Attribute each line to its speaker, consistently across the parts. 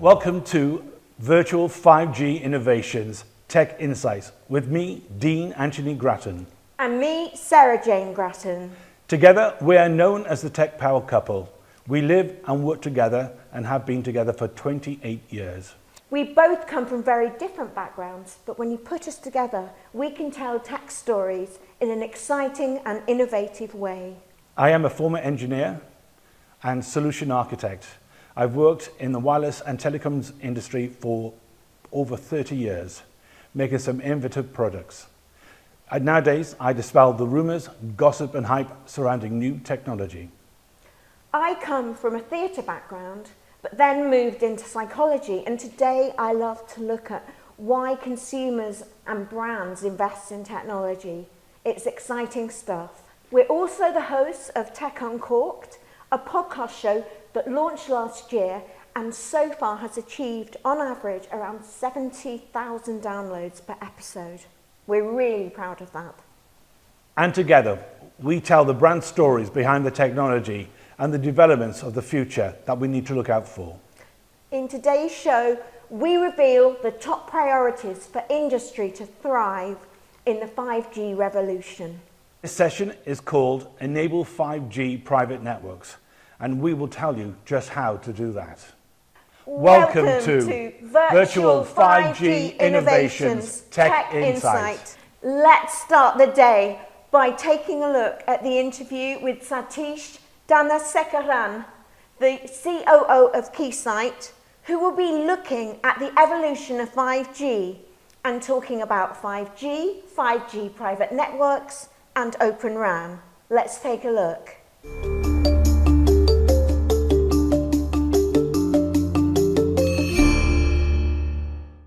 Speaker 1: Welcome to Virtual 5G Innovations Tech Insights with me, Dean Anthony Grattan.
Speaker 2: And me, Sarah Jane Grattan.
Speaker 1: Together, we are known as the Tech Power Couple. We live and work together and have been together for 28 years.
Speaker 2: We both come from very different backgrounds, but when you put us together, we can tell tech stories in an exciting and innovative way.
Speaker 1: I am a former engineer and solution architect. I've worked in the wireless and telecoms industry for over 30 years, making some innovative products. Nowadays, I dispel the rumors, gossip and hype surrounding new technology.
Speaker 2: I come from a theatre background, but then moved into psychology, and today I love to look at why consumers and brands invest in technology. It's exciting stuff. We're also the hosts of Tech Uncorked, a podcast show that launched last year and so far has achieved on average around 70,000 downloads per episode. We're really proud of that.
Speaker 1: And together, we tell the brand stories behind the technology and the developments of the future that we need to look out for.
Speaker 2: In today's show, we reveal the top priorities for industry to thrive in the 5G revolution.
Speaker 1: This session is called Enable 5G Private Networks, and we will tell you just how to do that.
Speaker 2: Welcome to Virtual 5G Innovations Tech Insight. Let's start the day by taking a look at the interview with Satish Dhanasekaran, the COO of Keysight, who will be looking at the evolution of 5G and talking about 5G, 5G private networks, and Open RAN. Let's take a look.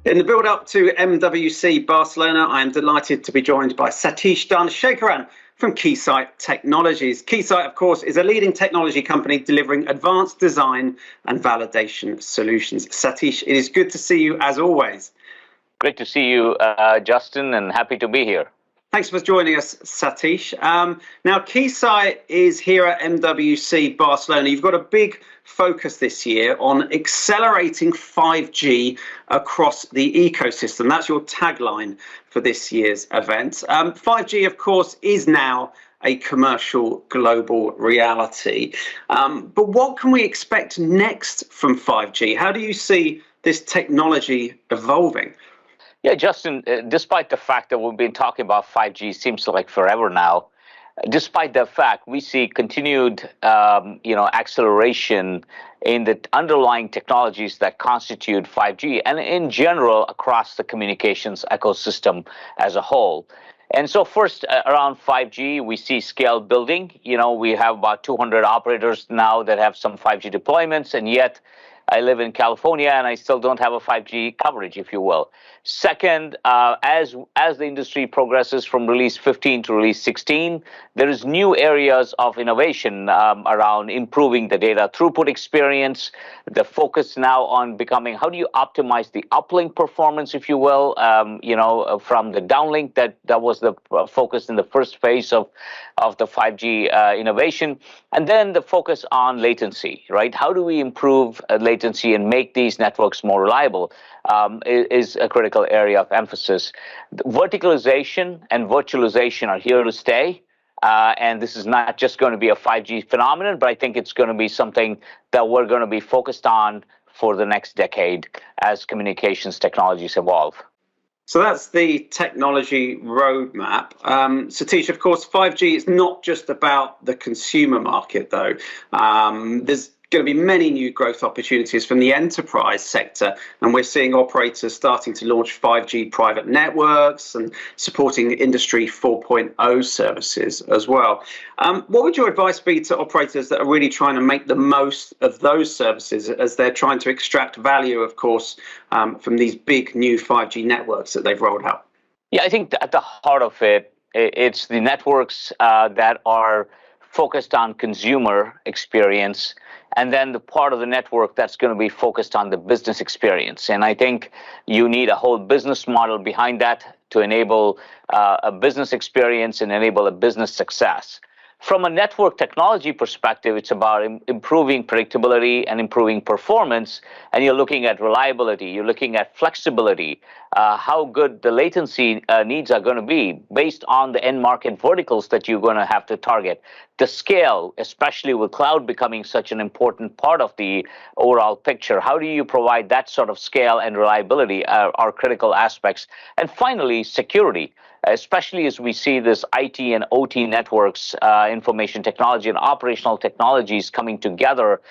Speaker 3: In the build-up to MWC Barcelona, I am delighted to be joined by Satish Dhanasekaran from Keysight Technologies. Keysight, of course, is a leading technology company delivering advanced design and validation solutions. Satish, it is good to see you as always.
Speaker 4: Great to see you, Justin, and happy to be here.
Speaker 3: Thanks for joining us, Satish. Now, Keysight is here at MWC Barcelona. You've got a big focus this year on accelerating 5G across the ecosystem. That's your tagline for this year's event. 5G, of course, is now a commercial global reality. But what can we expect next from 5G? How do you see this technology evolving?
Speaker 4: Yeah, Justin, despite the fact that we've been talking about 5G seems like forever now, despite the fact we see continued acceleration in the underlying technologies that constitute 5G and in general across the communications ecosystem as a whole. And so first, around 5G, we see scale building. We have about 200 operators now that have some 5G deployments, and yet I live in California and I still don't have a 5G coverage, if you will. Second, as the industry progresses from release 15 to release 16, there is new areas of innovation around improving the data throughput experience. The focus now on becoming how do you optimize the uplink performance, if you will, from the downlink that was the focus in the first phase of the 5G innovation. And then the focus on latency, right? How do we improve latency and make these networks more reliable is a critical area of emphasis. Verticalization and virtualization are here to stay. And this is not just going to be a 5G phenomenon, but I think it's going to be something that we're going to be focused on for the next decade as communications technologies evolve.
Speaker 3: So that's the technology roadmap. Satish, of course, 5G is not just about the consumer market, though. There's going to be many new growth opportunities from the enterprise sector, and we're seeing operators starting to launch 5G private networks and supporting Industry 4.0 services as well. What would your advice be to operators that are really trying to make the most of those services as they're trying to extract value, of course, from these big new 5G networks that they've rolled out?
Speaker 4: Yeah, I think at the heart of it, it's the networks that are focused on consumer experience, and then the part of the network that's going to be focused on the business experience. And I think you need a whole business model behind that to enable a business experience and enable a business success. From a network technology perspective, it's about improving predictability and improving performance. And you're looking at reliability, you're looking at flexibility, how good the latency needs are going to be based on the end market verticals that you're going to have to target. The scale, especially with cloud becoming such an important part of the overall picture, how do you provide that sort of scale and reliability are critical aspects. And finally, security. Especially as we see this IT and OT networks, information technology and operational technologies coming together,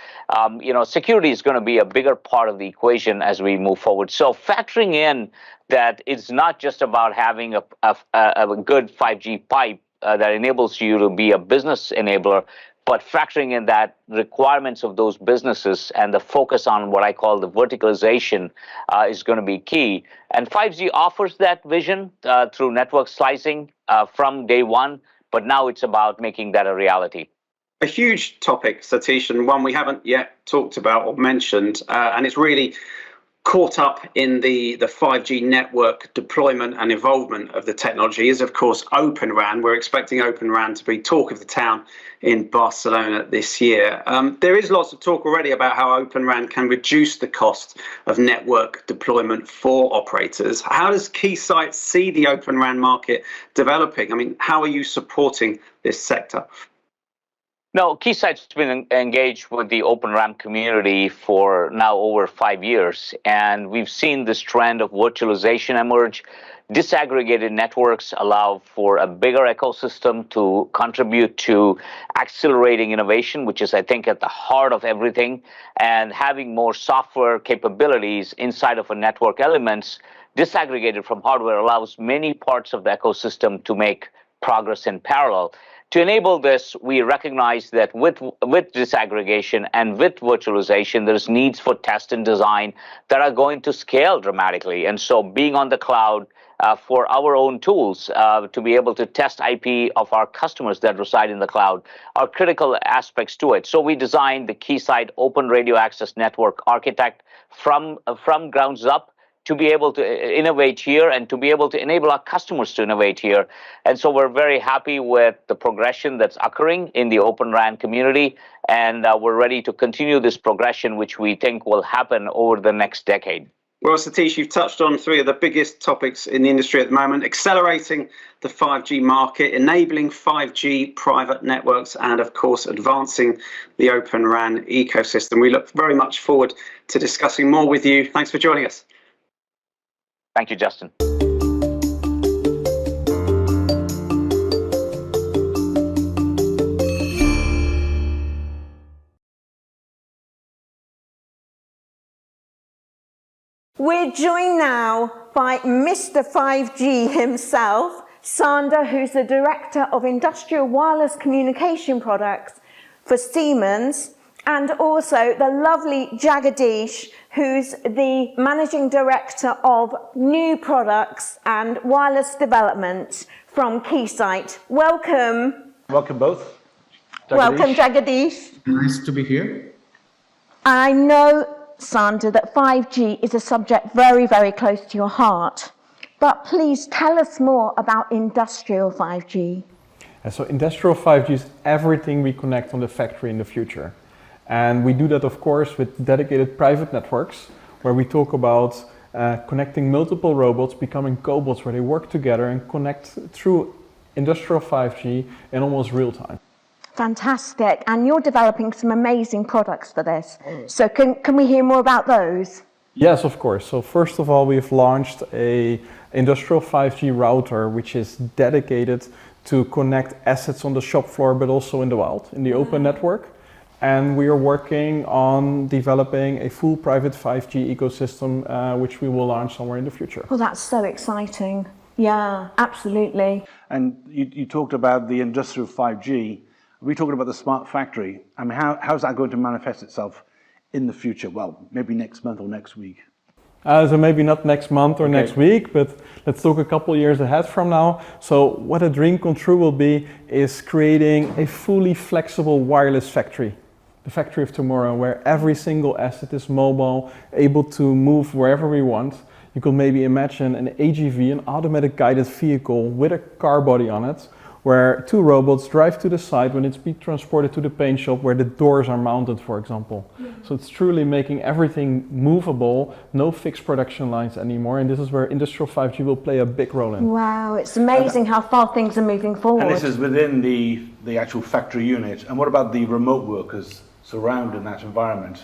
Speaker 4: security is going to be a bigger part of the equation as we move forward. So factoring in that it's not just about having a good 5G pipe that enables you to be a business enabler, but factoring in that requirements of those businesses and the focus on what I call the verticalization is going to be key. And 5G offers that vision through network slicing from day one, but now it's about making that a reality.
Speaker 3: A huge topic, Satish, and one we haven't yet talked about or mentioned, and it's really caught up in the 5G network deployment and involvement of the technology is, of course, Open RAN. We're expecting Open RAN to be talk of the town in Barcelona this year. There is lots of talk already about how Open RAN can reduce the cost of network deployment for operators. How does Keysight see the Open RAN market developing? I mean, how are you supporting this sector?
Speaker 4: No, Keysight's been engaged with the Open RAN community for now over 5 years, and we've seen this trend of virtualization emerge. Disaggregated networks allow for a bigger ecosystem to contribute to accelerating innovation, which is, I think, at the heart of everything, and having more software capabilities inside of a network elements disaggregated from hardware allows many parts of the ecosystem to make progress in parallel. To enable this, we recognize that with disaggregation and with virtualization, there's needs for test and design that are going to scale dramatically. And so being on the cloud for our own tools to be able to test IP of our customers that reside in the cloud are critical aspects to it. So we designed the Keysight Open Radio Access Network architect from grounds up to be able to innovate here and to be able to enable our customers to innovate here. And so we're very happy with the progression that's occurring in the Open RAN community, and we're ready to continue this progression, which we think will happen over the next decade.
Speaker 3: Well, Satish, you've touched on three of the biggest topics in the industry at the moment: accelerating the 5G market, enabling 5G private networks, and of course, advancing the Open RAN ecosystem. We look very much forward to discussing more with you. Thanks for joining us.
Speaker 4: Thank you, Justin.
Speaker 2: We're joined now by Mr. 5G himself, Sander, who's the Director of Industrial Wireless Communication Products for Siemens, and also the lovely Jagadish, who's the Managing Director of New Products and Wireless Development from Keysight. Welcome.
Speaker 1: Welcome both. Jagadish.
Speaker 2: Welcome, Jagadish.
Speaker 5: Nice to be here.
Speaker 2: I know, Sander, that 5G is a subject very, very close to your heart, but please tell us more about industrial 5G.
Speaker 5: So industrial 5G is everything we connect on the factory in the future. And we do that, of course, with dedicated private networks, where we talk about connecting multiple robots, becoming cobots, where they work together and connect through industrial 5G in almost real time.
Speaker 2: Fantastic. And you're developing some amazing products for this. So can we hear more about those?
Speaker 5: Yes, of course. So first of all, we've launched a industrial 5G router, which is dedicated to connect assets on the shop floor, but also in the wild, in the open network. And we are working on developing a full private 5G ecosystem, which we will launch somewhere in the future.
Speaker 2: Well, that's so exciting. Yeah, absolutely.
Speaker 1: And you talked about the industrial 5G. We're talking about the smart factory. I mean, how's that going to manifest itself in the future? Well, maybe next month or next week.
Speaker 5: So maybe not next month or next week, but let's talk a couple years ahead from now. So what a dream come true will be is creating a fully flexible wireless factory. The factory of tomorrow, where every single asset is mobile, able to move wherever we want. You could maybe imagine an AGV, an automatic guided vehicle with a car body on it, where two robots drive to the site when it's being transported to the paint shop where the doors are mounted, for example. So it's truly making everything movable, no fixed production lines anymore, and this is where Industrial 5G will play a big role in.
Speaker 2: Wow, it's amazing how far things are moving forward.
Speaker 1: And this is within the actual factory unit. And what about the remote workers surrounding that environment?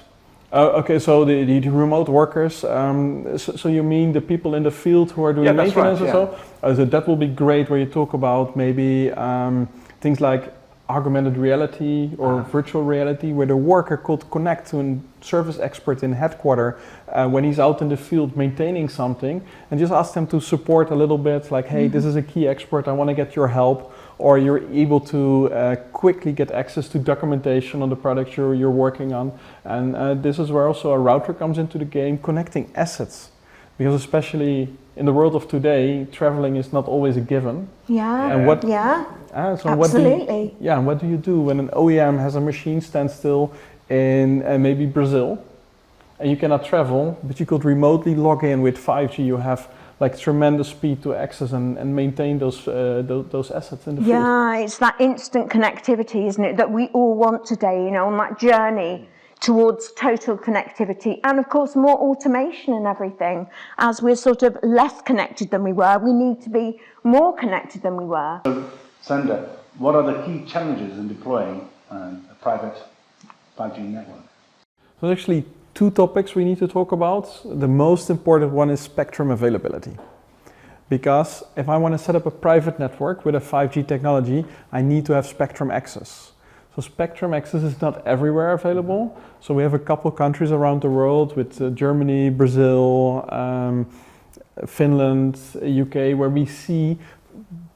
Speaker 5: Okay, so the remote workers, so you mean the people in the field who are doing maintenance and so? So that will be great where you talk about maybe things like augmented reality or virtual reality, where the worker could connect to a service expert in headquarters when he's out in the field maintaining something, and just ask them to support a little bit, like, hey, this is a key expert, I want to get your help. Or you're able to quickly get access to documentation on the product you're working on. And this is where also a router comes into the game, connecting assets. Because especially in the world of today, traveling is not always a given.
Speaker 2: Yeah,
Speaker 5: and what,
Speaker 2: so
Speaker 5: absolutely. And what do you do when an OEM has a machine stand still in maybe Brazil, and you cannot travel, but you could remotely log in with 5G, you have like tremendous speed to access and maintain those assets in the field.
Speaker 2: Yeah, it's that instant connectivity, isn't it, that we all want today, you know, on that journey towards total connectivity, and of course more automation and everything. As we're sort of less connected than we were, we need to be more connected than we were.
Speaker 1: So, Sander, what are the key challenges in deploying a private 5G network?
Speaker 5: So actually two topics we need to talk about. The most important one is spectrum availability. Because if I want to set up a private network with a 5G technology, I need to have spectrum access. So spectrum access is not everywhere available. So we have a couple countries around the world with Germany, Brazil, Finland, UK, where we see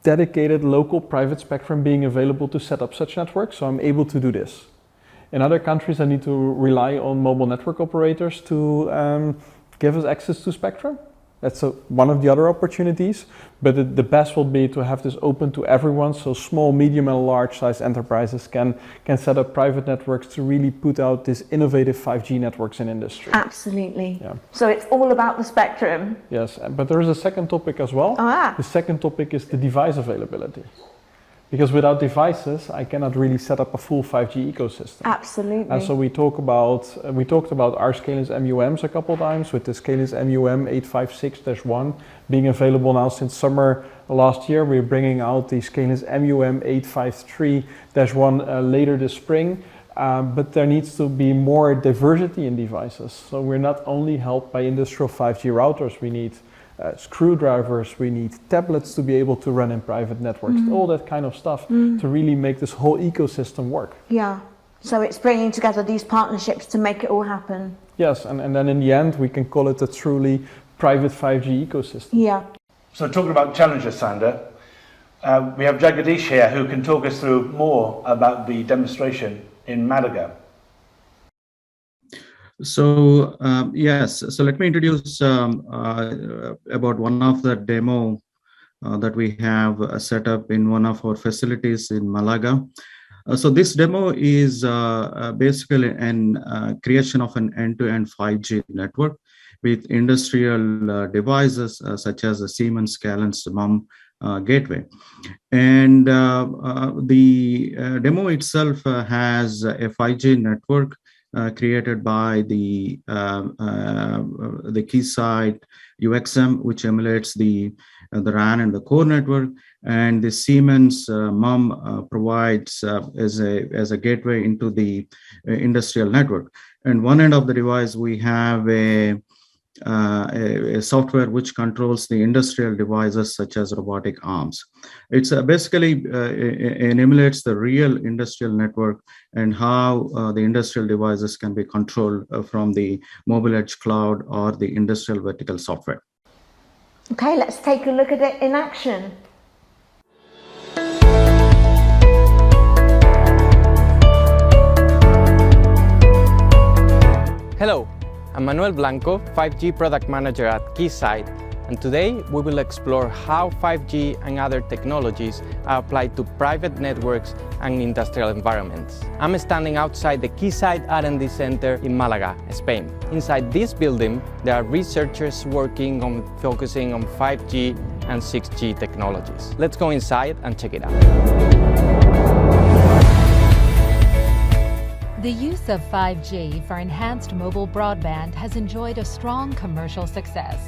Speaker 5: dedicated local private spectrum being available to set up such networks. So I'm able to do this. In other countries, I need to rely on mobile network operators to give us access to spectrum. That's one of the other opportunities, but the best will be to have this open to everyone, so small, medium and large size enterprises can set up private networks to really put out these innovative 5G networks in industry.
Speaker 2: Absolutely.
Speaker 5: Yeah.
Speaker 2: So it's all about the spectrum.
Speaker 5: Yes, but there is a second topic as well. The second topic is the device availability. Because without devices, I cannot really set up a full 5G ecosystem.
Speaker 2: Absolutely.
Speaker 5: And so we talked about our Scalens MUMs a couple of times, with the Scalens MUM 856-1 being available now since summer last year. We're bringing out the Scalens MUM 853-1 later this spring. But there needs to be more diversity in devices. So we're not only helped by industrial 5G routers, we need screwdrivers, we need tablets to be able to run in private networks, all that kind of stuff to really make this whole ecosystem work.
Speaker 2: Yeah, so it's bringing together these partnerships to make it all happen.
Speaker 5: Yes, and then in the end we can call it a truly private 5G ecosystem.
Speaker 2: Yeah.
Speaker 1: So talking about challenges, Sander, we have Jagadish here who can talk us through more about the demonstration in Malaga.
Speaker 6: So yes, so let me introduce about one of the demo that we have set up in one of our facilities in Malaga. So this demo is basically an creation of an end-to-end 5G network with industrial devices such as the Siemens Scalens MUM gateway. And the demo itself has a 5G network created by the Keysight UXM, which emulates the RAN and the core network, and the Siemens MUM provides as a gateway into the industrial network. And one end of the device, we have a software which controls the industrial devices such as robotic arms. It's basically it emulates the real industrial network and how the industrial devices can be controlled from the mobile edge cloud or the industrial vertical software.
Speaker 2: Okay, let's take a look at it in action.
Speaker 7: Hello, I'm Manuel Blanco, 5G Product Manager at Keysight, and today we will explore how 5G and other technologies are applied to private networks and industrial environments. I'm standing outside the Keysight R&D Center in Malaga, Spain. Inside this building, there are researchers working on focusing on 5G and 6G technologies. Let's go inside and check it out.
Speaker 8: The use of 5G for enhanced mobile broadband has enjoyed a strong commercial success.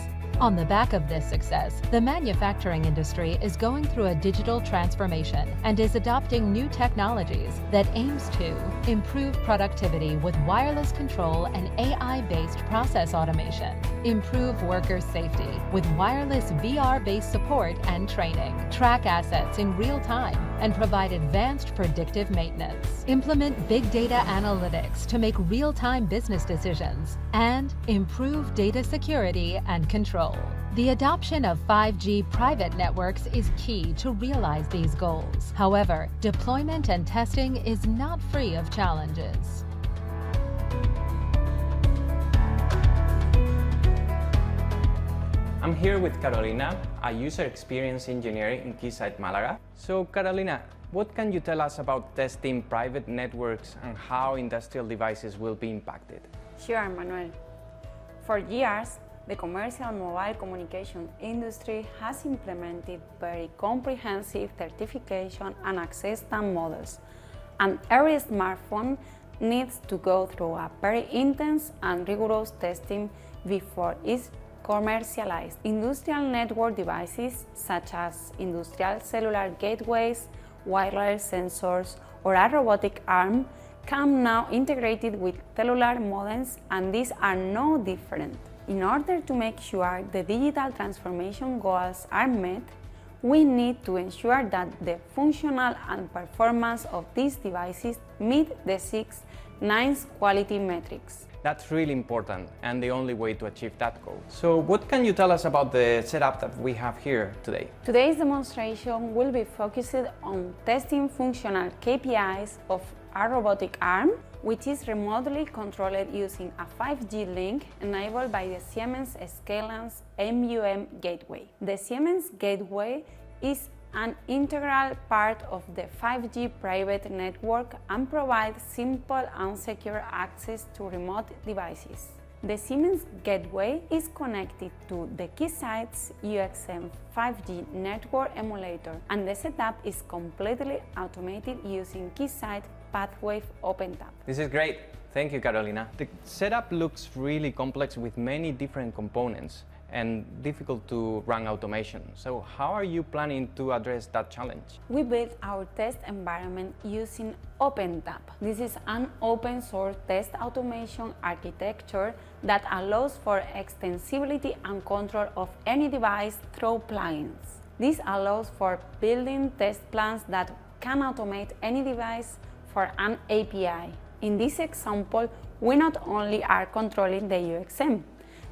Speaker 8: On the back of this success, the manufacturing industry is going through a digital transformation and is adopting new technologies that aims to improve productivity with wireless control and AI-based process automation, improve worker safety with wireless VR-based support and training, track assets in real time, and provide advanced predictive maintenance, implement big data analytics to make real-time business decisions, and improve data security and control. The adoption of 5G private networks is key to realize these goals. However, deployment and testing is not free of challenges.
Speaker 7: I'm here with Carolina, a user experience engineer in Keysight Malaga. So Carolina, what can you tell us about testing private networks and how industrial devices will be impacted?
Speaker 9: Sure, Manuel. For years, the commercial mobile communication industry has implemented very comprehensive certification and acceptance models, and every smartphone needs to go through a very intense and rigorous testing before it's commercialized. Industrial network devices such as industrial cellular gateways, wireless sensors, or a robotic arm come now integrated with cellular modems, and these are no different. In order to make sure the digital transformation goals are met, we need to ensure that the functional and performance of these devices meet the 6 9 quality metrics.
Speaker 7: That's really important and the only way to achieve that goal. So what can you tell us about the setup that we have here today?
Speaker 9: Today's demonstration will be focused on testing functional KPIs of a robotic arm, which is remotely controlled using a 5G link enabled by the Siemens Scalance MUM gateway. The Siemens gateway is an integral part of the 5G private network and provides simple and secure access to remote devices. The Siemens gateway is connected to the Keysight's UXM 5G network emulator, and the setup is completely automated using Keysight Pathwave OpenTap.
Speaker 7: This is great. Thank you, Carolina. The setup looks really complex with many different components and difficult to run automation. So how are you planning to address that challenge?
Speaker 9: We built our test environment using OpenTap. This is an open source test automation architecture that allows for extensibility and control of any device through plugins. This allows for building test plans that can automate any device for an API. In this example, we not only are controlling the UXM,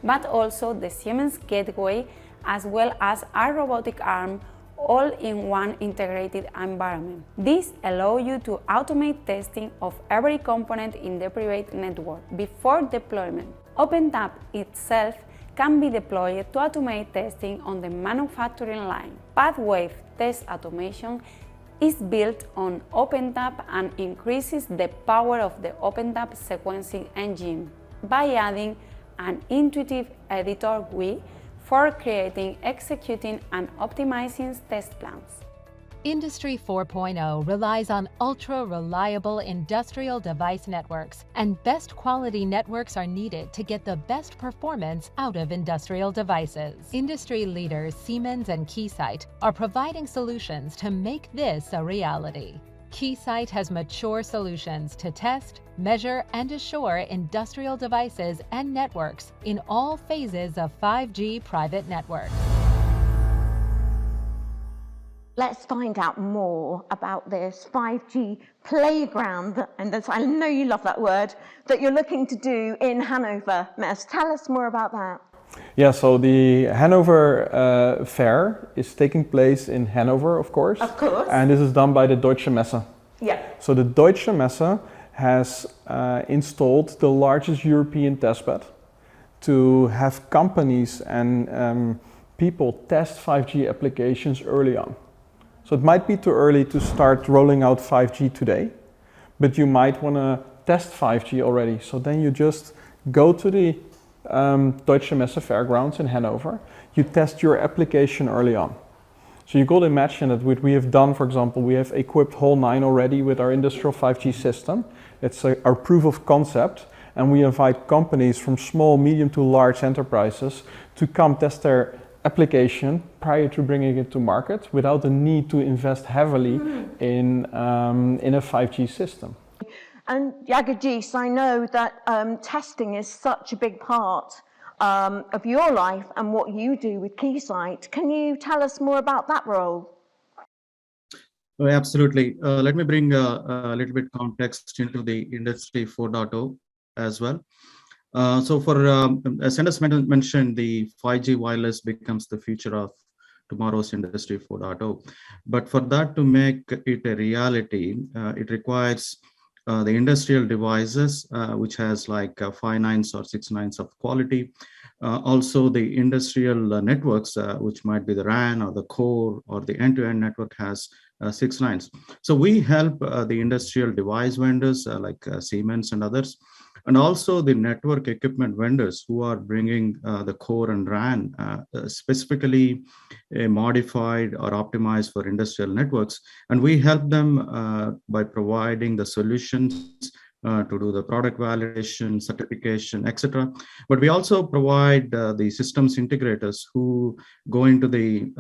Speaker 9: but also the Siemens gateway as well as our robotic arm, all in one integrated environment. This allows you to automate testing of every component in the private network before deployment. OpenTap itself can be deployed to automate testing on the manufacturing line. Pathwave test automation is built on OpenTap and increases the power of the OpenTap sequencing engine by adding an intuitive editor GUI for creating, executing, and optimizing test plans.
Speaker 8: Industry 4.0 relies on ultra-reliable industrial device networks, and best quality networks are needed to get the best performance out of industrial devices. Industry leaders Siemens and Keysight are providing solutions to make this a reality. Keysight has mature solutions to test, measure, and assure industrial devices and networks in all phases of 5G private networks.
Speaker 2: Let's find out more about this 5G playground, and I know you love that word, that you're looking to do in Hanover. Mes, tell us more about that.
Speaker 5: Yeah, so the Hanover Fair is taking place in Hanover, of course.
Speaker 2: Of course.
Speaker 5: And this is done by the Deutsche Messe.
Speaker 2: Yeah.
Speaker 5: So the Deutsche Messe has installed the largest European testbed to have companies and people test 5G applications early on. So it might be too early to start rolling out 5G today, but you might want to test 5G already. So then you just go to the Deutsche Messe Fairgrounds in Hanover, you test your application early on. So you could imagine that what we have done, for example, we have equipped Hall 9 already with our industrial 5G system. It's our proof of concept, and we invite companies from small, medium to large enterprises to come test their application prior to bringing it to market without the need to invest heavily in a 5G system.
Speaker 2: And Jagadish, I know that testing is such a big part of your life and what you do with Keysight. Can you tell us more about that role?
Speaker 6: Oh, absolutely. Let me bring a little bit context into the Industry 4.0 as well. So for, as Sanders mentioned, the 5G wireless becomes the future of tomorrow's Industry 4.0. But for that to make it a reality, it requires the industrial devices, which has like 5 nines or 6 nines of quality. Also the industrial networks, which might be the RAN or the core or the end-to-end network has 6 nines. So we help the industrial device vendors like Siemens and others, and also the network equipment vendors who are bringing the core and RAN specifically modified or optimized for industrial networks. And we help them by providing the solutions to do the product validation, certification, etc. But we also provide the systems integrators who go into the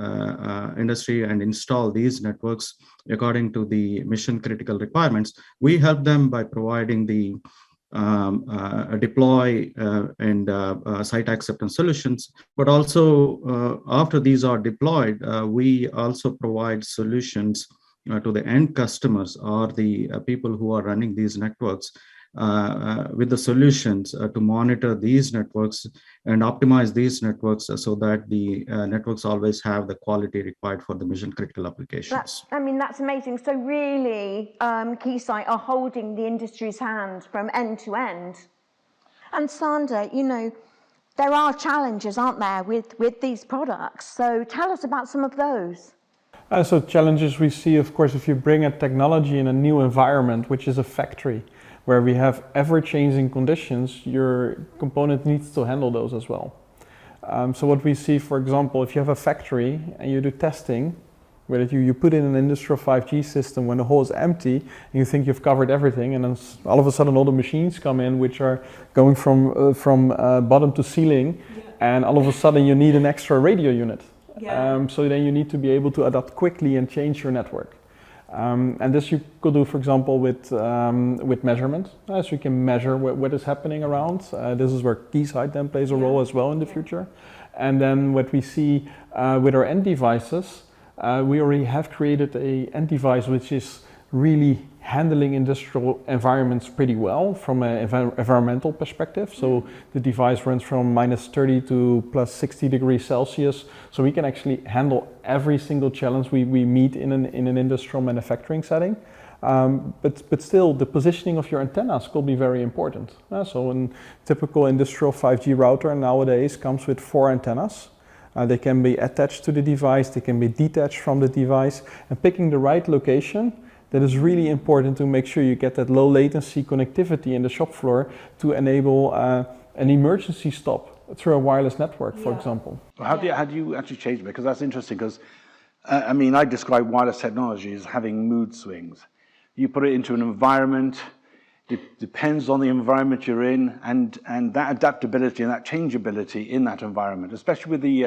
Speaker 6: industry and install these networks according to the mission critical requirements. We help them by providing the deploy and site acceptance solutions, but also after these are deployed, we also provide solutions to the end customers or the people who are running these networks with the solutions to monitor these networks and optimize these networks so that the networks always have the quality required for the mission critical applications.
Speaker 2: That's amazing. So really, Keysight are holding the industry's hand from end to end. And Sander, you know, there are challenges, aren't there, with these products. So tell us about some of those.
Speaker 5: So challenges we see, of course, if you bring a technology in a new environment, which is a factory, where we have ever-changing conditions, your component needs to handle those as well. So what we see, for example, if you have a factory and you do testing, where you put in an industrial 5G system when the hall is empty, and you think you've covered everything, and then all of a sudden all the machines come in, which are going from bottom to ceiling, and all of a sudden you need an extra radio unit. So then you need to be able to adapt quickly and change your network. And this you could do, for example, with measurement. So you can measure what is happening around. This is where Keysight then plays a role as well in the future. And then what we see with our end devices, we already have created an end device which is really handling industrial environments pretty well from an environmental perspective. So the device runs from -30 to +60 degrees Celsius. So we can actually handle every single challenge we meet in an industrial manufacturing setting. But still, the positioning of your antennas could be very important. So a typical industrial 5G router nowadays comes with 4 antennas. They can be attached to the device, they can be detached from the device, and picking the right location. That is really important to make sure you get that low latency connectivity in the shop floor to enable an emergency stop through a wireless network, for example.
Speaker 1: How do you actually change it? Because that's interesting, because I describe wireless technology as having mood swings. You put it into an environment, it depends on the environment you're in, and that adaptability and that changeability in that environment, especially with the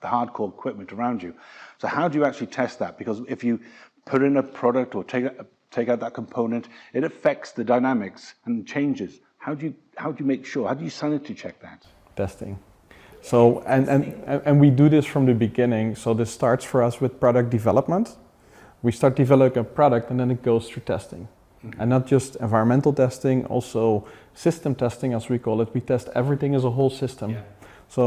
Speaker 1: hardcore equipment around you. So how do you actually test that? Because if you put in a product or take out that component, it affects the dynamics and changes. How do you make sure? How do you sanity check that?
Speaker 5: Testing. So and we do this from the beginning. So this starts for us with product development. We start developing a product and then it goes through testing. And not just environmental testing, also system testing, as we call it. We test everything as a whole system. So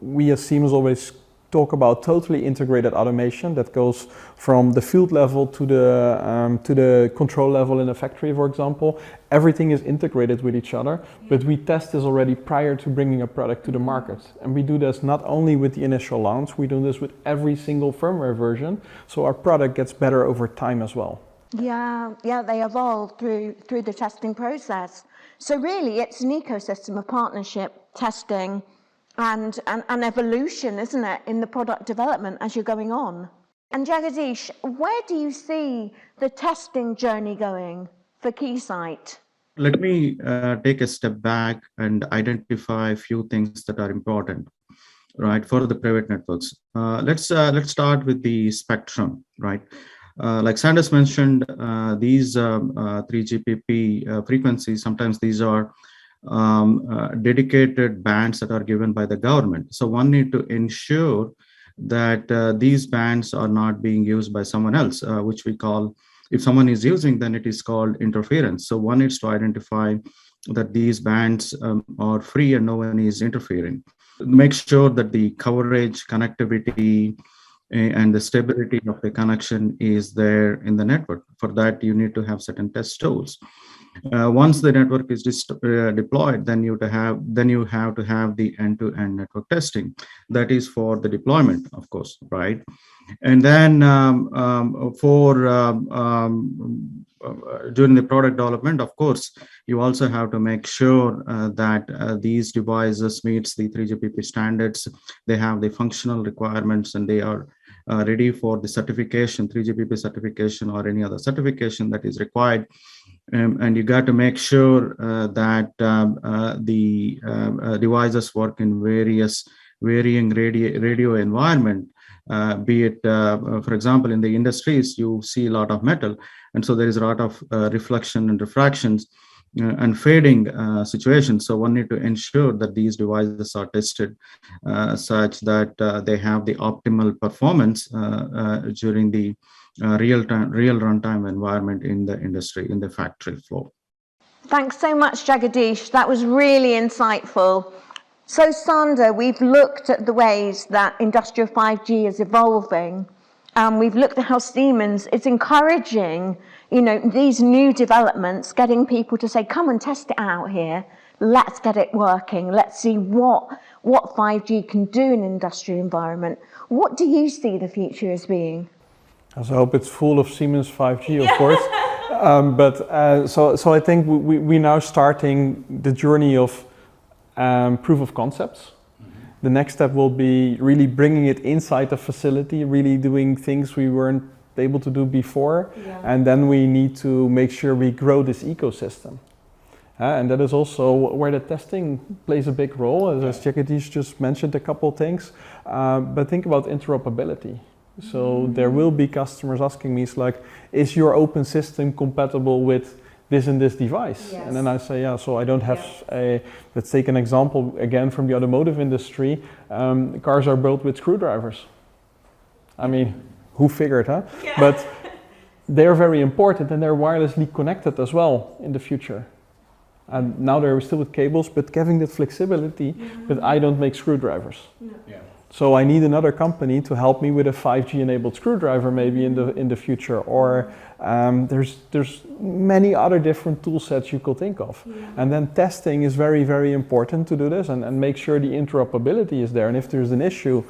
Speaker 5: we as Siemens always talk about totally integrated automation that goes from the field level to the control level in a factory, for example. Everything is integrated with each other, but we test this already prior to bringing a product to the market. And we do this not only with the initial launch, we do this with every single firmware version, so our product gets better over time as well.
Speaker 2: Yeah, they evolve through the testing process. So really, it's an ecosystem of partnership, testing, and evolution, isn't it, in the product development as you're going on. And Jagadish, where do you see the testing journey going for Keysight?
Speaker 6: Let me take a step back and identify a few things that are important, right, for the private networks. Let's start with the spectrum, right? Like Sanders mentioned, these 3GPP frequencies, sometimes these are dedicated bands that are given by the government. So one need to ensure that these bands are not being used by someone else, which we call, if someone is using, then it is called interference. So one needs to identify that these bands are free and no one is interfering. Make sure that the coverage, connectivity, and the stability of the connection is there in the network. For that, you need to have certain test tools. Once the network is deployed, then you have to have the end-to-end network testing. That is for the deployment, of course, right? And then during the product development, of course, you also have to make sure that these devices meets the 3GPP standards. They have the functional requirements and they are ready for the certification, 3GPP certification or any other certification that is required. And you got to make sure that the devices work in varying radio environment. Be it, for example, in the industries, you see a lot of metal, and so there is a lot of reflection and refractions and fading situations. So one need to ensure that these devices are tested such that they have the optimal performance during the real runtime environment in the industry, in the factory floor.
Speaker 2: Thanks so much, Jagadish. That was really insightful. So, Sander, we've looked at the ways that industrial 5G is evolving. We've looked at how Siemens is encouraging, these new developments, getting people to say, come and test it out here. Let's get it working. Let's see what 5G can do in an industrial environment. What do you see the future as being?
Speaker 5: I hope it's full of Siemens 5G, of course. So I think we're now starting the journey of proof of concepts. The next step will be really bringing it inside the facility, really doing things we weren't able to do before. Yeah. And then we need to make sure we grow this ecosystem. And that is also where the testing plays a big role, as Jagadish just mentioned a couple of things. But think about interoperability. So there will be customers asking me, it's like, is your open system compatible with this and this device? Yes. And then I say, yeah, so I don't have let's take an example again from the automotive industry. Cars are built with screwdrivers. I mean, who figured, huh? Yeah. But they're very important and they're wirelessly connected as well in the future. And now they're still with cables, but having that flexibility, but I don't make screwdrivers. No. Yeah. So I need another company to help me with a 5G enabled screwdriver maybe in the future, or there's many other different tool sets you could think of. Yeah. And then testing is very, very important to do this and make sure the interoperability is there. And if there's an issue,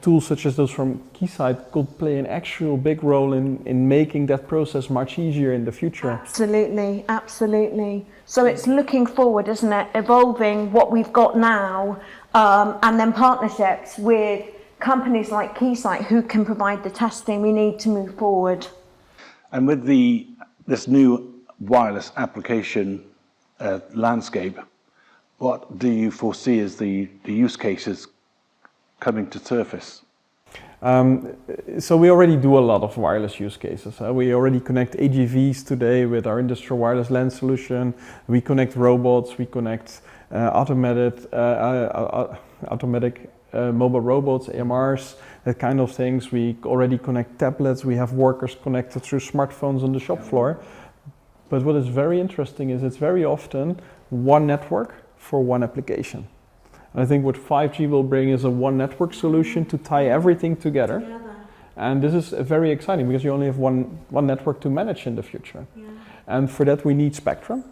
Speaker 5: tools such as those from Keysight could play an actual big role in making that process much easier in the future.
Speaker 2: Absolutely, absolutely. So it's looking forward, isn't it? Evolving what we've got now, and then partnerships with companies like Keysight who can provide the testing we need to move forward.
Speaker 1: And with this new wireless application landscape, what do you foresee as the use cases coming to surface?
Speaker 5: So we already do a lot of wireless use cases. We already connect AGVs today with our industrial wireless LAN solution. We connect robots, we connect automatic mobile robots, AMRs, that kind of things. We already connect tablets. We have workers connected through smartphones on the shop floor. But what is very interesting is it's very often one network for one application. I think what 5G will bring is a one network solution to tie everything together. And this is very exciting because you only have one network to manage in the future. Yeah. And for that we need spectrum.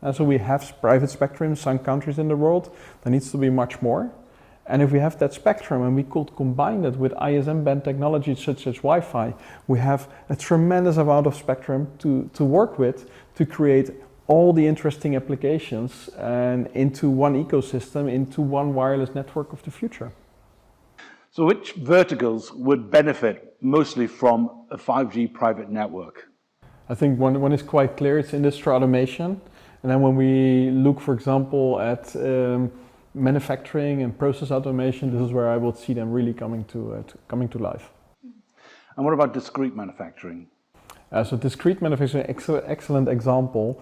Speaker 5: And so we have private spectrum in some countries in the world. There needs to be much more. And if we have that spectrum and we could combine that with ISM band technologies such as Wi-Fi, we have a tremendous amount of spectrum to work with to create all the interesting applications and into one ecosystem, into one wireless network of the future.
Speaker 1: So which verticals would benefit mostly from a 5G private network?
Speaker 5: I think one is quite clear, it's industrial automation. And then when we look, for example, at manufacturing and process automation, this is where I would see them really coming to life.
Speaker 1: And what about discrete manufacturing?
Speaker 5: So discrete manufacturing, excellent example.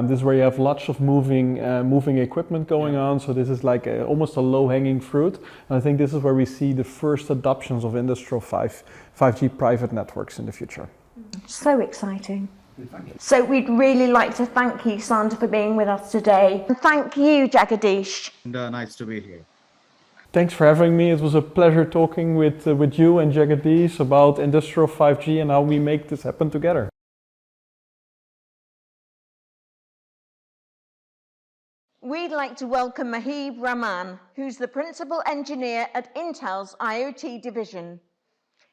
Speaker 5: This is where you have lots of moving equipment going on. So this is like almost a low-hanging fruit. And I think this is where we see the first adoptions of industrial 5G private networks in the future.
Speaker 2: So exciting. So we'd really like to thank you, Sander, for being with us today. And thank you, Jagadish.
Speaker 6: And nice to be here.
Speaker 5: Thanks for having me. It was a pleasure talking with you and Jagadish about industrial 5G and how we make this happen together.
Speaker 2: We'd like to welcome Mahib Rahman, who's the principal engineer at Intel's IoT division.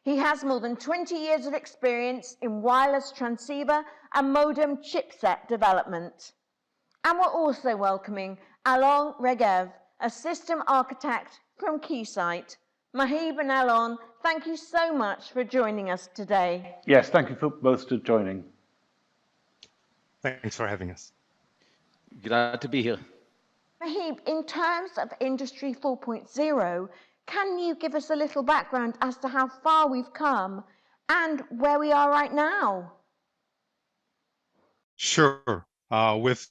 Speaker 2: He has more than 20 years of experience in wireless transceiver and modem chipset development. And we're also welcoming Alon Regev, a system architect from Keysight. Mahib and Alon, thank you so much for joining us today.
Speaker 1: Yes, thank you for both for joining.
Speaker 10: Thanks for having us.
Speaker 11: Glad to be here.
Speaker 2: Mahib, in terms of Industry 4.0, can you give us a little background as to how far we've come and where we are right now?
Speaker 10: Sure. With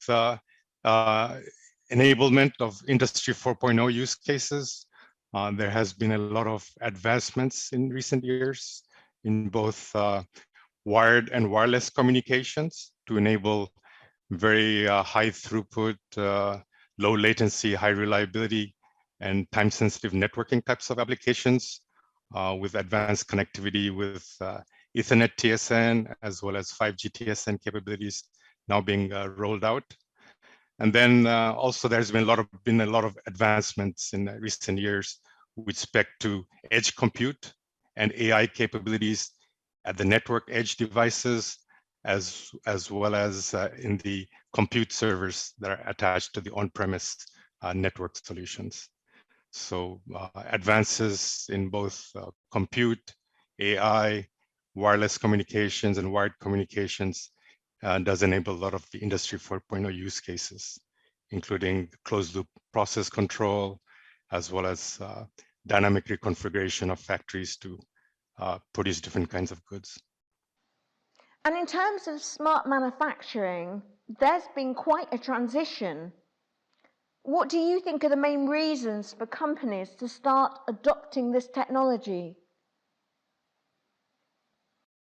Speaker 10: enablement of Industry 4.0 use cases, there has been a lot of advancements in recent years in both wired and wireless communications to enable very high throughput, low latency, high reliability, and time-sensitive networking types of applications with advanced connectivity with Ethernet TSN as well as 5G TSN capabilities now being rolled out. And then also there's been a lot of advancements in recent years with respect to edge compute and AI capabilities at the network edge devices, as well as in the compute servers that are attached to the on-premise network solutions. So advances in both compute, AI, wireless communications, and wired communications does enable a lot of the Industry 4.0 use cases, including closed-loop process control, as well as dynamic reconfiguration of factories to produce different kinds of goods.
Speaker 2: And in terms of smart manufacturing, there's been quite a transition. What do you think are the main reasons for companies to start adopting this technology?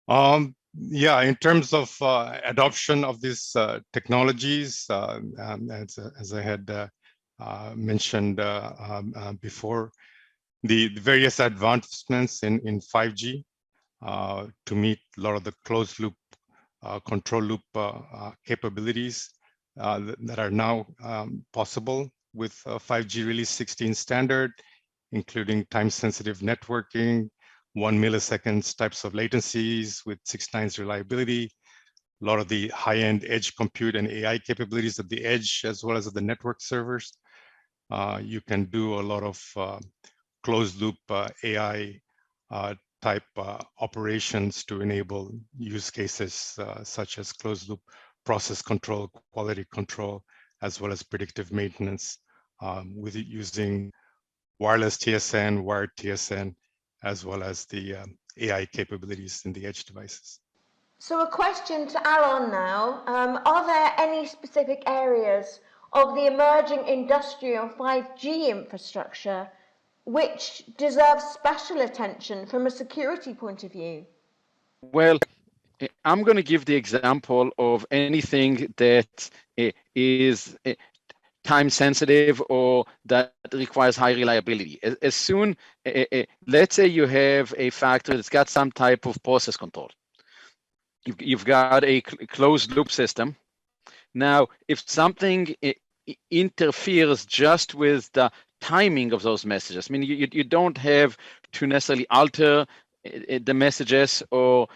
Speaker 10: Yeah, in terms of adoption of these technologies, as I had mentioned before, the various advancements in 5G to meet a lot of the closed loop control loop capabilities that are now possible with 5G Release 16 standard, including time-sensitive networking, 1 milliseconds types of latencies with 6 nines reliability, a lot of the high-end edge compute and AI capabilities at the edge, as well as at the network servers. You can do a lot of closed-loop AI type operations to enable use cases such as closed-loop process control, quality control, as well as predictive maintenance with using wireless TSN, wired TSN, as well as the AI capabilities in the edge devices.
Speaker 2: So a question to Alon now. Are there any specific areas of the emerging industrial 5G infrastructure which deserve special attention from a security point of view?
Speaker 11: Well, I'm going to give the example of anything that is time sensitive or that requires high reliability. As soon, let's say you have a factory that's got some type of process control. You've got a closed loop system. Now, if something interferes just with the timing of those messages, I mean, you don't have to necessarily alter the messages or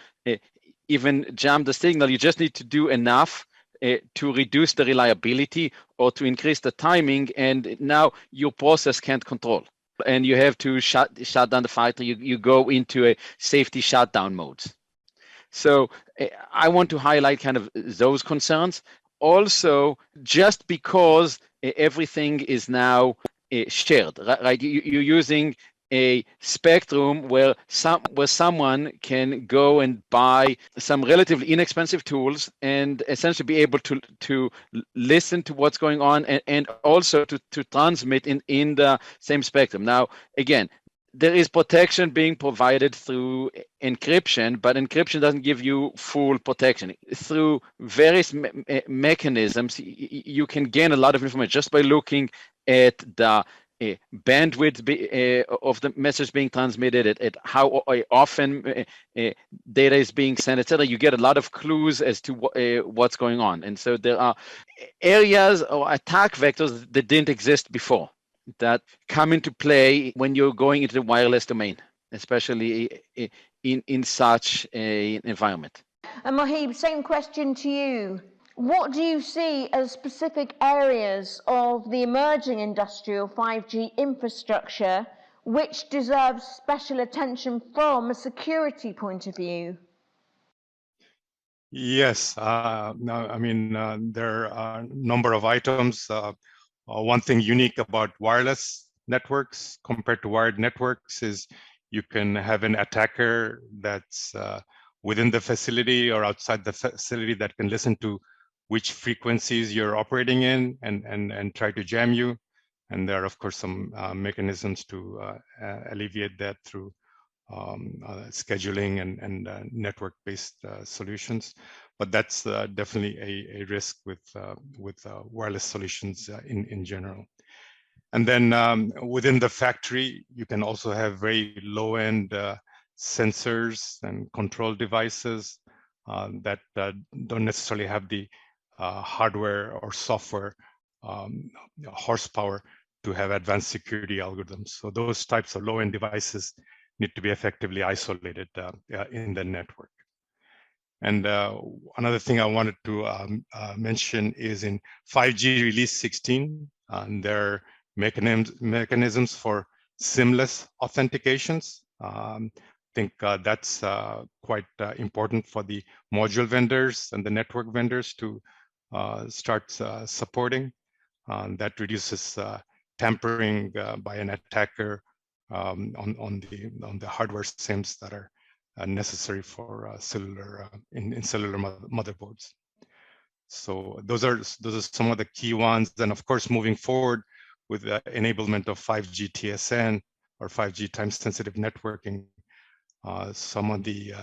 Speaker 11: even jam the signal. You just need to do enough to reduce the reliability or to increase the timing, and now your process can't control. And you have to shut down the factory. You go into a safety shutdown mode. So I want to highlight kind of those concerns. Also, just because everything is now shared, right? You're using a spectrum where someone can go and buy some relatively inexpensive tools and essentially be able to listen to what's going on and also to transmit in the same spectrum. Now, again, there is protection being provided through encryption, but encryption doesn't give you full protection. Through various mechanisms, you can gain a lot of information just by looking at the bandwidth of the message being transmitted, at how often data is being sent, etc. You get a lot of clues as to what's going on. And so there are areas or attack vectors that didn't exist before that come into play when you're going into the wireless domain, especially in such an environment.
Speaker 2: And Mohib, same question to you. What do you see as specific areas of the emerging industrial 5G infrastructure which deserves special attention from a security point of view?
Speaker 10: Yes, no, I mean, there are a number of items. One thing unique about wireless networks compared to wired networks is you can have an attacker that's within the facility or outside the facility that can listen to which frequencies you're operating in and try to jam you. And there are, of course, some mechanisms to alleviate that through scheduling and network-based solutions. But that's definitely a risk with wireless solutions in general. And then within the factory, you can also have very low-end sensors and control devices that don't necessarily have the hardware or software horsepower to have advanced security algorithms. So those types of low-end devices need to be effectively isolated in the network. And another thing I wanted to mention is in 5G release 16, there are mechanisms for seamless authentications. I think that's quite important for the module vendors and the network vendors to start supporting. That reduces tampering by an attacker on the hardware SIMs that are necessary for cellular in cellular motherboards. So those are some of the key ones. Then of course, moving forward with the enablement of 5G TSN or 5G time-sensitive networking, some of the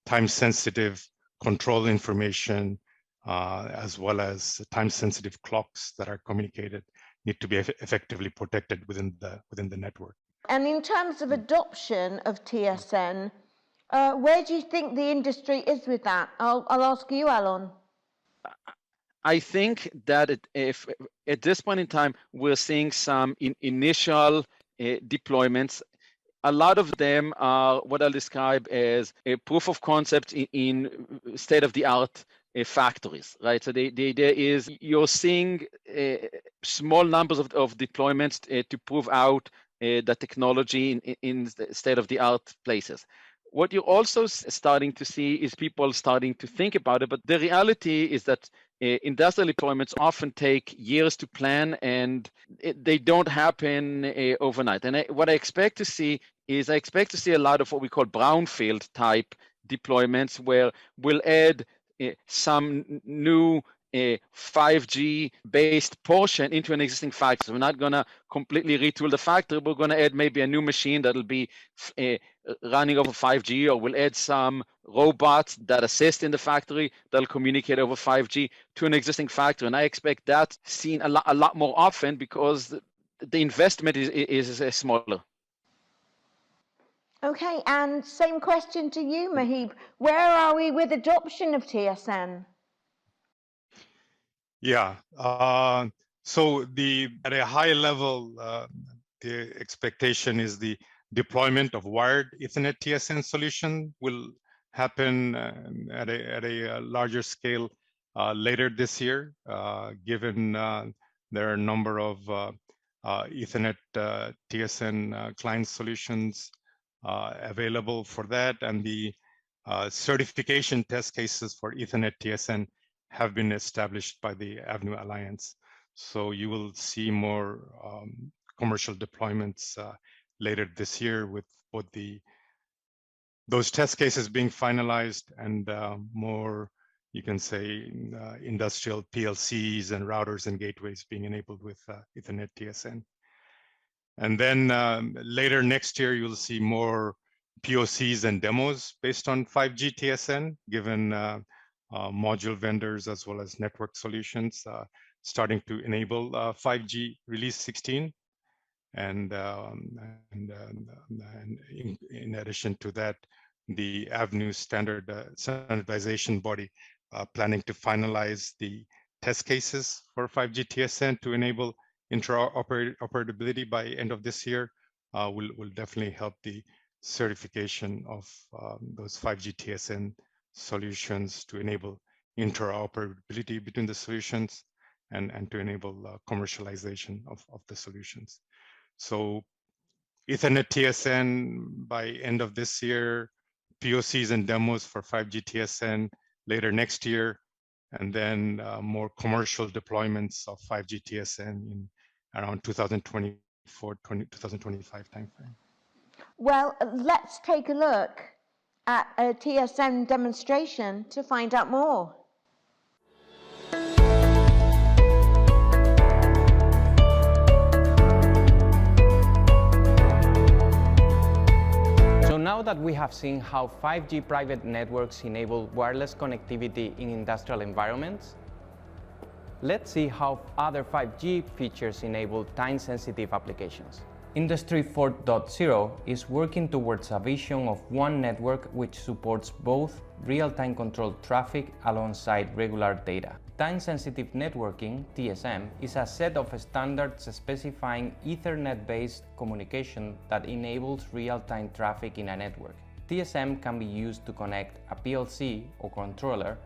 Speaker 10: time-sensitive control information as well as time-sensitive clocks that are communicated need to be effectively protected within the network.
Speaker 2: And in terms of adoption of TSN, where do you think the industry is with that? I'll ask you, Alon.
Speaker 11: I think that if at this point in time, we're seeing some initial deployments. A lot of them are what I'll describe as a proof of concept in state-of-the-art factories, right? So the idea is you're seeing small numbers of deployments to prove out the technology in state-of-the-art places. What you're also starting to see is people starting to think about it, but the reality is that industrial deployments often take years to plan and they don't happen overnight. And what I expect to see is a lot of what we call brownfield type deployments where we'll add some new 5G based portion into an existing factory. So we're not going to completely retool the factory. We're going to add maybe a new machine that'll be running over 5G, or we'll add some robots that assist in the factory that'll communicate over 5G to an existing factory. And I expect that seen a lot more often because the investment is smaller.
Speaker 2: Okay, and same question to you, Mohib. Where are we with adoption of TSN?
Speaker 10: Yeah, so at a high level, the expectation is the deployment of wired Ethernet TSN solution will happen at a larger scale later this year, given there are a number of Ethernet TSN client solutions available for that, and the certification test cases for Ethernet TSN have been established by the Avenue Alliance. So you will see more commercial deployments later this year, with both those test cases being finalized and more, you can say, industrial PLCs and routers and gateways being enabled with Ethernet TSN. And then later next year, you'll see more POCs and demos based on 5G TSN, given module vendors as well as network solutions starting to enable 5G release 16. And in addition to that, the Avenue standardization body planning to finalize the test cases for 5G TSN to enable interoperability by end of this year will definitely help the certification of those 5G TSN solutions to enable interoperability between the solutions and to enable commercialization of the solutions. So Ethernet TSN by end of this year, POCs and demos for 5G TSN later next year, and then more commercial deployments of 5G TSN in around 2024, 2025 timeframe.
Speaker 2: Well, let's take a look at a TSN demonstration to find out more.
Speaker 7: So now that we have seen how 5G private networks enable wireless connectivity in industrial environments, let's see how other 5G features enable time-sensitive applications. Industry 4.0 is working towards a vision of one network which supports both real-time controlled traffic alongside regular data. Time-sensitive networking, TSM, is a set of standards specifying Ethernet-based communication that enables real-time traffic in a network. TSM can be used to connect a PLC or controller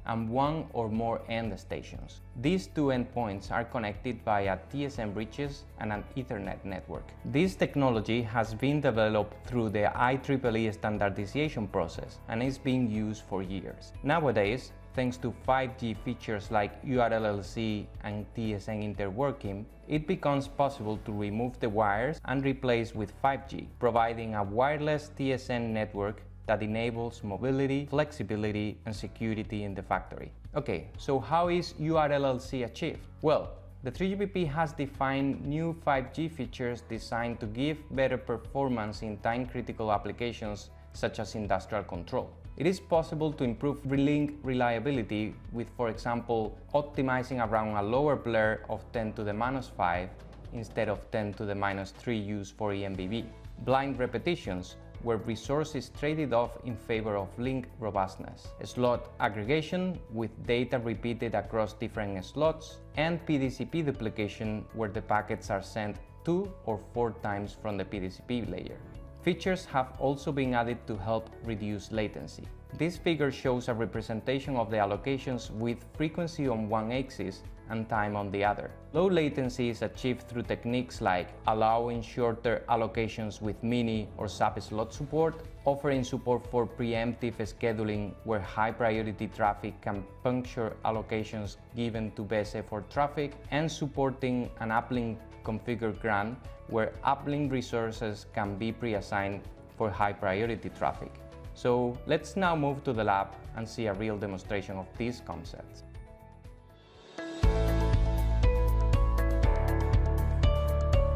Speaker 7: and one or more end stations. These two endpoints are connected via TSM bridges and an Ethernet network. This technology has been developed through the IEEE standardization process and is being used for years. Nowadays, thanks to 5G features like URLLC and TSN interworking, it becomes possible to remove the wires and replace with 5G, providing a wireless TSN network that enables mobility, flexibility, and security in the factory. Okay, so how is URLLC achieved? Well, the 3GPP has defined new 5G features designed to give better performance in time-critical applications such as industrial control. It is possible to improve link reliability with, for example, optimizing around a lower blur of 10 to the -5 instead of 10 to the -3 used for eMBB. Blind repetitions, where resource is traded off in favor of link robustness, slot aggregation with data repeated across different slots, and PDCP duplication, where the packets are sent 2 or 4 times from the PDCP layer. Features have also been added to help reduce latency. This figure shows a representation of the allocations with frequency on one axis and time on the other. Low latency is achieved through techniques like allowing shorter allocations with mini or sub-slot support, offering support for preemptive scheduling where high priority traffic can puncture allocations given to best effort traffic, and supporting an uplink configure grant where uplink resources can be pre-assigned for high priority traffic. So let's now move to the lab and see a real demonstration of these concepts.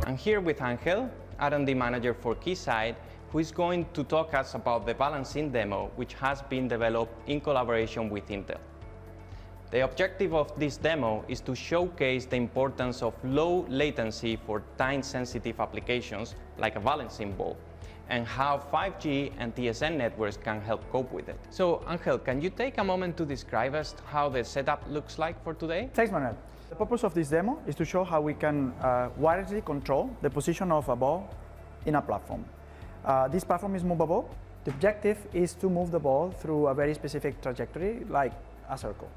Speaker 7: I'm here with Angel, R&D manager for Keysight, who is going to talk us about the balancing demo, which has been developed in collaboration with Intel. The objective of this demo is to showcase the importance of low latency for time-sensitive applications like a balancing bulb, and how 5G and TSN networks can help cope with it. So, Angel, can you take a moment to describe us how the setup looks like for today?
Speaker 12: Thanks, Manuel. The purpose of this demo is to show how we can wirelessly control the position of a ball in a platform. This platform is movable. The objective is to move the ball through a very specific trajectory, like a circle.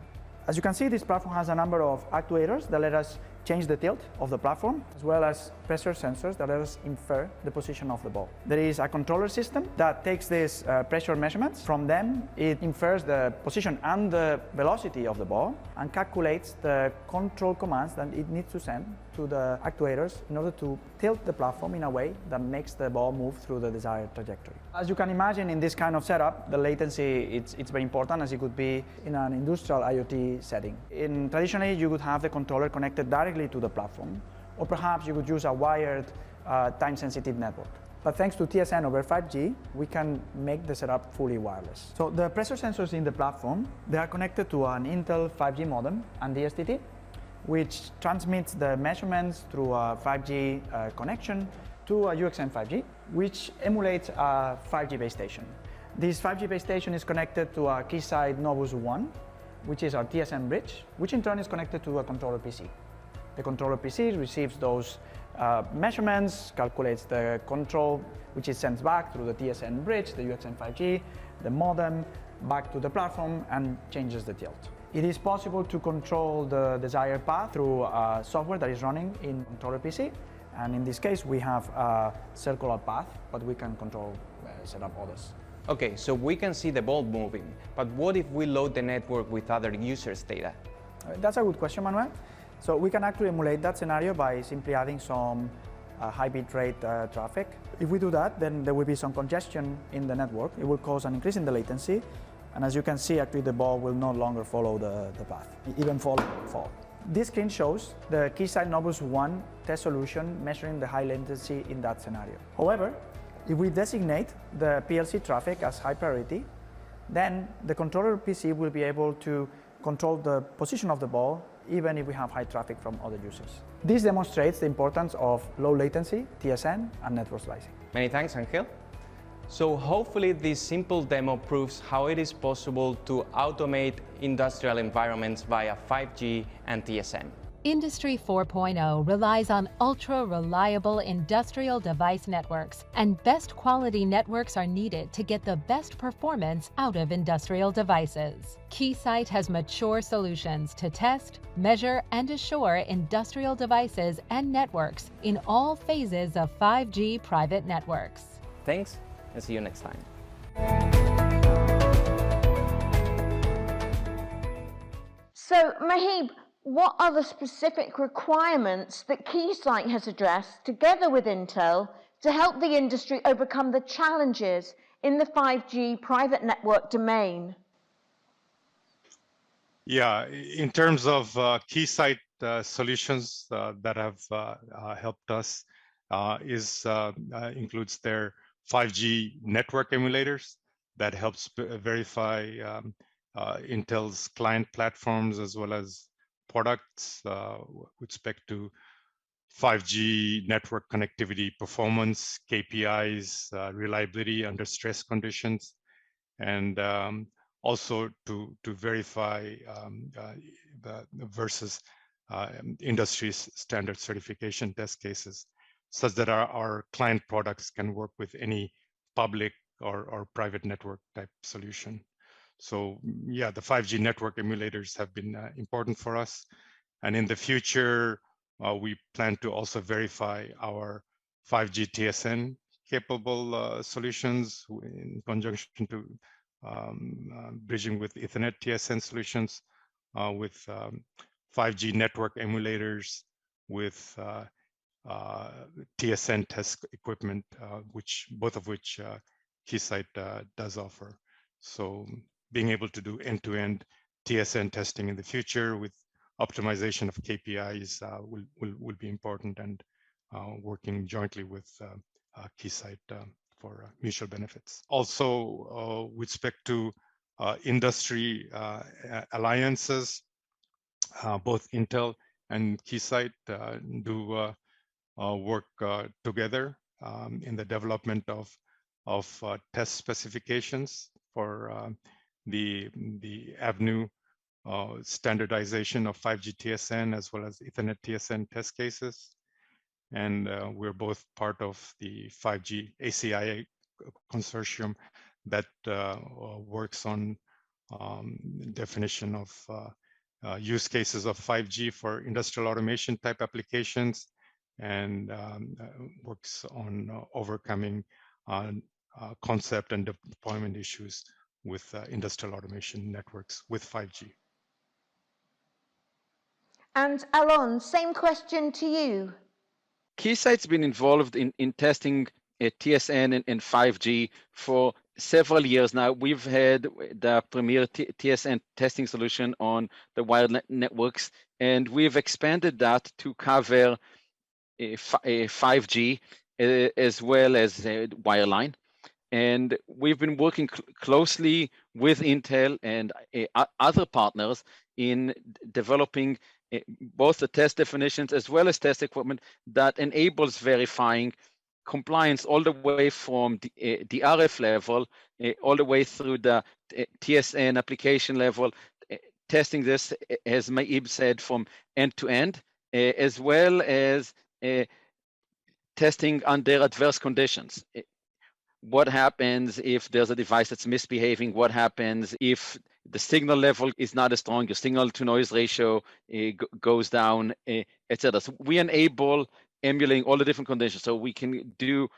Speaker 12: As you can see, this platform has a number of actuators that let us change the tilt of the platform, as well as pressure sensors that let us infer the position of the ball. There is a controller system that takes these pressure measurements. From them, it infers the position and the velocity of the ball and calculates the control commands that it needs to send to the actuators in order to tilt the platform in a way that makes the ball move through the desired trajectory. As you can imagine, in this kind of setup, the latency it's very important, as it could be in an industrial IoT setting. Traditionally, you would have the controller connected directly to the platform, or perhaps you could use a wired time-sensitive network. But thanks to TSN over 5G, we can make the setup fully wireless. So the pressure sensors in the platform, they are connected to an Intel 5G modem and DSTT, which transmits the measurements through a 5G connection to a UXN 5G, which emulates a 5G base station. This 5G base station is connected to a Keysight Novus 1, which is our TSN bridge, which in turn is connected to a controller PC. The controller PC receives those measurements, calculates the control, which it sends back through the TSN bridge, the UXN 5G, the modem, back to the platform, and changes the tilt. It is possible to control the desired path through software that is running in controller PC, and in this case we have a circular path, but we can control set up others.
Speaker 7: Okay, so we can see the ball moving, but what if we load the network with other users' data?
Speaker 12: That's a good question, Manuel. So we can actually emulate that scenario by simply adding some high bitrate traffic. If we do that, then there will be some congestion in the network. It will cause an increase in the latency. And as you can see, actually the ball will no longer follow the path, even fall. This screen shows the Keysight Novus 1 test solution measuring the high latency in that scenario. However, if we designate the PLC traffic as high priority, then the controller PC will be able to control the position of the ball even if we have high traffic from other users. This demonstrates the importance of low latency, TSN, and network slicing.
Speaker 7: Many thanks, Angel. So hopefully this simple demo proves how it is possible to automate industrial environments via 5G and TSN.
Speaker 8: Industry 4.0 relies on ultra-reliable industrial device networks, and best quality networks are needed to get the best performance out of industrial devices. Keysight has mature solutions to test, measure, and assure industrial devices and networks in all phases of 5G private networks.
Speaker 7: Thanks, and see you next time.
Speaker 2: So, Mahib, what are the specific requirements that Keysight has addressed together with Intel to help the industry overcome the challenges in the 5G private network domain?
Speaker 10: Yeah, in terms of Keysight solutions that have helped us includes their 5G network emulators that helps verify Intel's client platforms as well as products with respect to 5G network connectivity performance, KPIs, reliability under stress conditions, and also to verify versus industry standard certification test cases, such that our client products can work with any public or private network type solution. So yeah, the 5G network emulators have been important for us. And in the future, we plan to also verify our 5G TSN capable solutions in conjunction to bridging with Ethernet TSN solutions, with 5G network emulators, with TSN test equipment, both of which Keysight does offer. So being able to do end-to-end TSN testing in the future with optimization of KPIs will be important, and working jointly with Keysight for mutual benefits. Also, with respect to industry alliances, both Intel and Keysight do work together in the development of test specifications for the avenue standardization of 5G TSN as well as Ethernet TSN test cases. And we're both part of the 5G ACIA consortium that works on definition of use cases of 5G for industrial automation type applications, and works on overcoming concept and deployment issues with industrial automation networks with 5G.
Speaker 2: And Alon, same question to you.
Speaker 11: Keysight's been involved in testing TSN and 5G for several years now. We've had the premier TSN testing solution on the wired networks, and we've expanded that to cover 5G as well as wireline. And we've been working closely with Intel and other partners in developing both the test definitions as well as test equipment that enables verifying compliance all the way from the RF level, all the way through the TSN application level, testing this, as Maib said, from end to end, as well as testing under adverse conditions. What happens if there's a device that's misbehaving? What happens if the signal level is not as strong, your signal to noise ratio goes down, etc. So we enable emulating all the different conditions. So we can do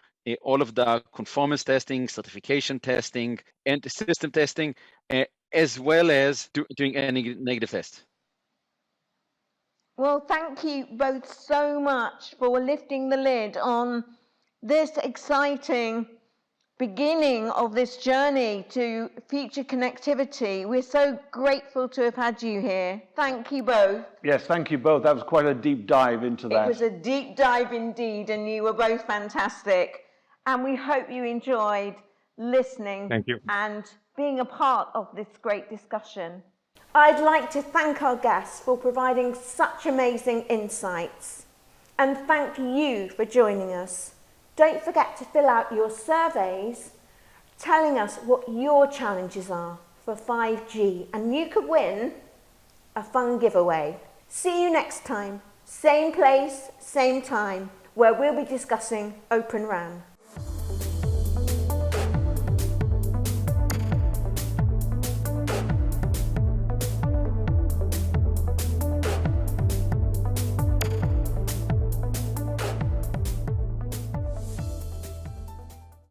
Speaker 11: all of the conformance testing, certification testing, and system testing, as well as doing any negative tests.
Speaker 2: Well, thank you both so much for lifting the lid on this exciting beginning of this journey to future connectivity. We're so grateful to have had you here. Thank you both.
Speaker 1: Yes, thank you both. That was quite a deep dive into that.
Speaker 2: It was a deep dive indeed, and you were both fantastic. And we hope you enjoyed listening and being a part of this great discussion. I'd like to thank our guests for providing such amazing insights, and thank you for joining us. Don't forget to fill out your surveys telling us what your challenges are for 5G, and you could win a fun giveaway. See you next time, same place, same time, where we'll be discussing Open RAN.